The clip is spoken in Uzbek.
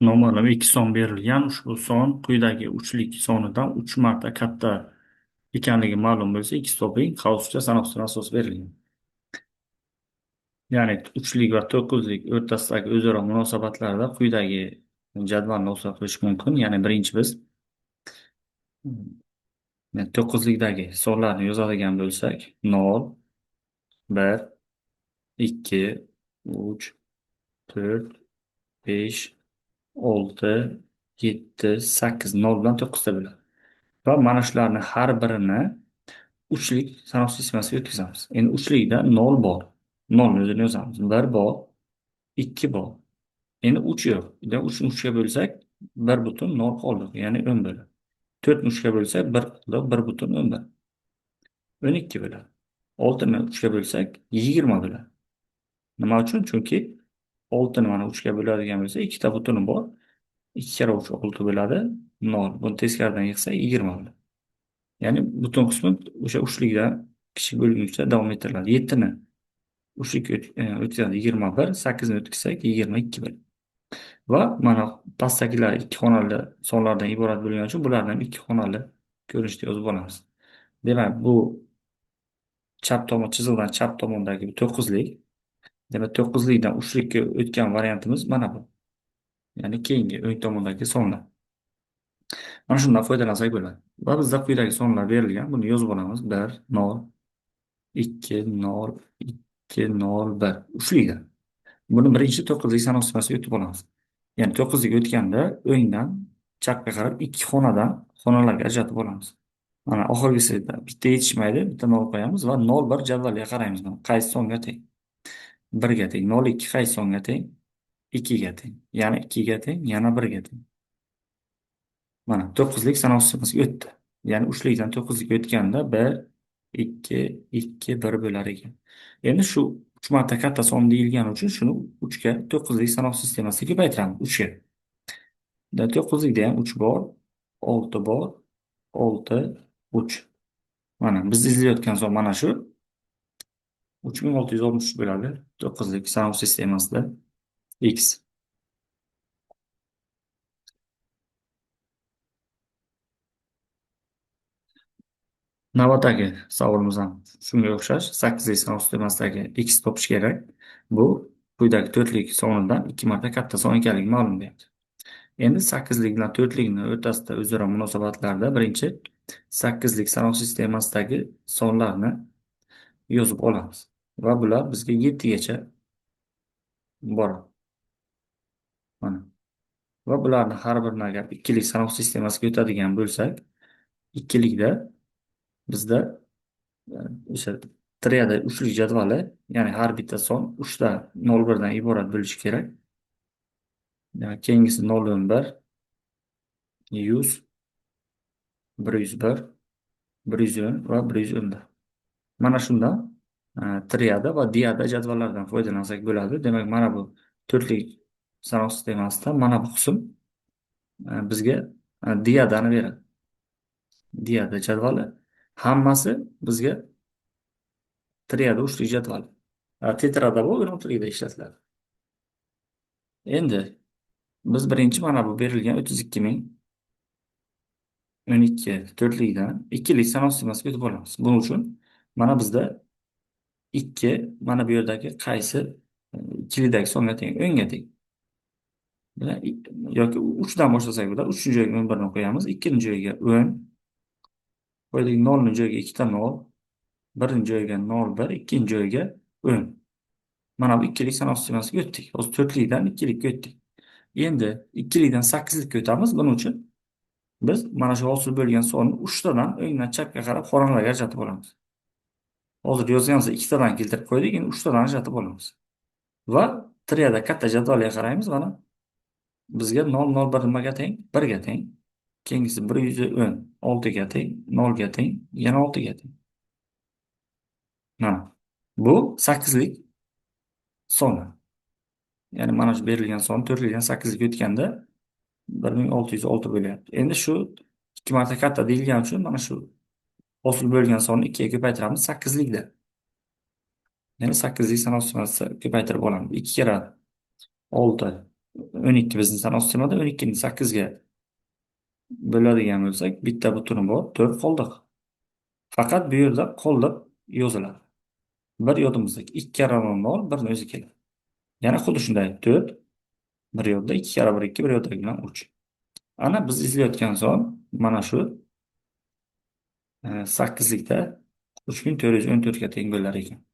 Noma'lama 2 son berilgan. Ushbu son quyidagi uchlik sonidan 3 marta katta ekanligi ma'lum bo'lsa, ikki toping qavscha sanoqsiz asos berilgan. Ya'ni uchlik va to'qqizlik o'rtasidagi o'zaro munosabatlarda quyidagi jadvalni o'zgartirish mumkin. Ya'ni birinchi biz to'qqizlikdagi sonlarni yozadigan bo'lsak, 0, 1, 2, 3, 4, 5, 6, 7, 8, 0 bilan 9 bo'ladi. Va mana shularni har birini uchlik sanoq sistemasiga o'tkazamiz. Endi uchlikda 0 bor. 0 o'zini yozamiz. 1 bor, 2 bor. Endi 3 yo'q. Endi 3 ni 3 ga bo'lsak 1,0 qoldi, ya'ni 10 bo'ladi. 4 ni 3 ga bo'lsak 1 qoldi, 1,11. 12 bo'ladi. 6 ni 3 ga bo'lsak 20 bo'ladi. Nima uchun? Chunki 6 ni mana 3 ga bo'ladigan bo'lsa, ikkita butuni bor. 2 kira 3 6 bo'ladi. 0. Buni teskardan yig'sak 20 bo'ladi. Ya'ni butun qismi o'sha uchlikdan kichik bo'lguncha davom ettiriladi. 7 ni uchlikka o'tkazadi 21, 8 ni o'tkazsak 22 bo'ladi. Va mana pastdagilar ikki xonali sonlardan iborat bo'lgani uchun bularni ham ikki xonali ko'rinishda yozib olamiz. Demak, bu chap tomon chiziqdan chap tomondagi to'qqizlik. Demak, to'qqizlikdan uchlikka o'tgan variantimiz mana bu. Ya'ni keyingi o'ng tomondagi sonlar. Mana shundan foydalansak bo'ladi. Va bizda quyidagi sonlar berilgan. Buni yozib olamiz. 1, 0, 2, 0, 2, 0, 1. Uchlikdan. Buni birinchi to'qqizlik sanoq sistemasiga o'tib olamiz. Ya'ni to'qqizlik o'tganda o'ngdan chapga qarab ikki xonalarga ajratib olamiz. Mana oxirgisida bitta yetishmaydi, bitta 0 qo'yamiz va 0, 1 jadvalga qaraymiz. Qaysi songa teng? 1 ga teng. 0, 2 qaysi songa teng? 2 ga teng. Yana 2 ga teng, yana 1 ga teng. Mana to'qqizlik sanoq sistemasiga o'tdi. Ya'ni uchlikdan to'qqizlikka o'tganda 1, 2, 2, 1 bo'lar ekan. Endi shu 3 marta katta son deyilgani uchun shuni 3 ga to'qqizlik sanoq sistemasiga ko'paytiramiz. 3 ga. To'qqizlikda ham 3 bor, 6 bor, 6, 3. Mana biz izlayotgan son mana shu 3660 bo'ladi. To'qqizlik sanoq sistemasida x. Navbatdagi savolimiz ham shunga o'xshash. 8lik sanoq sistemasidagi x topish kerak. Bu quyidagi to'rtlik sonidan 2 marta katta son ekanligi ma'lum deyapti. Endi 8lik bilan 4likni o'rtasida o'zaro munosabatlarda birinchi 8lik sanoq sistemasidagi sonlarni yozib olamiz. Va bular bizga 7 gacha boradi. Mana. Va bularni har birini agar ikkilik sanoq sistemasiga o'tadigan bo'lsak, ikkilikda bizda o'sha triada uchlik jadvali, ya'ni har bitta son 3 ta 0,1 dan iborat bo'lishi kerak. Demak, keyingisi 0,1, 100, 101, 110 va 110. Mana shundan triada va diada jadvallaridan foydalansak bo'ladi. Demak, mana bu to'rtlik sanoq sistemasida mana bu qism bizga diadani beradi. Diada jadvali hammasi bizga triada uchlik jadvali. Tetrada bu o'rnatligida ishlatiladi. Endi biz birinchi mana bu berilgan 32,012 to'rtlikdan ikkilik sanoq sistemasiga o'tib olamiz. Buning uchun mana bizda 2 mana bu yerdagi qaysi ikkilikdagi songa teng? O'nga teng. Yoki 3 dan boshlasak bo'ladi. 3-chi joyga 11 ni qo'yamiz. 2-chi joyga 10. Qo'ydik 0 ni joyiga 2 ta 0. 1-chi joyiga 0, 1, 2-chi joyiga 10. Mana bu ikkilik sanoq sistemasiga o'tdik. Hozir to'rtlikdan ikkilikka o'tdik. Endi ikkilikdan 8likka o'tamiz. Buning uchun biz mana shu hosil bo'lgan sonni 3 tadan o'ngdan chapga qarab xonalarga ajratib olamiz. Hozir yozganimizda 2 tadan keltirib qo'ydik, endi 3 tadan ajratib olamiz. Va triada katta jadvalga qaraymiz. Mana bizga 0, 0, 1 nimaga teng? 1 ga teng. Keyingisi 110, 6 ga teng, 0 ga teng, yana 6 ga teng. Mana bu 8lik soni. Ya'ni mana shu berilgan son 4likdan 8likka o'tganda 1606 bo'lyapti. Endi shu 2 marta katta deyilgani uchun mana shu hosil bo'lgan sonni 2 ga ko'paytiramiz 8likda. Ya'ni 8lik sanoq sistemasi ko'paytirib olamiz. 2 kira 6, o'n ikki bizni sanoq sistemada 12 ni 8 ga bo'ladigan bo'lsak, bitta butuni bor, 4 qoldiq. Faqat bu yerda qo'lda yoziladi. Bir yodimizda 2 karra nol, birni o'zi keladi. Yana xuddi shunday 4, bir yodda 2 karra 1 2, bir yoddagi bilan 3. Ana biz izlayotgan son mana shu 8 likda 3414 ga teng bo'lar ekan.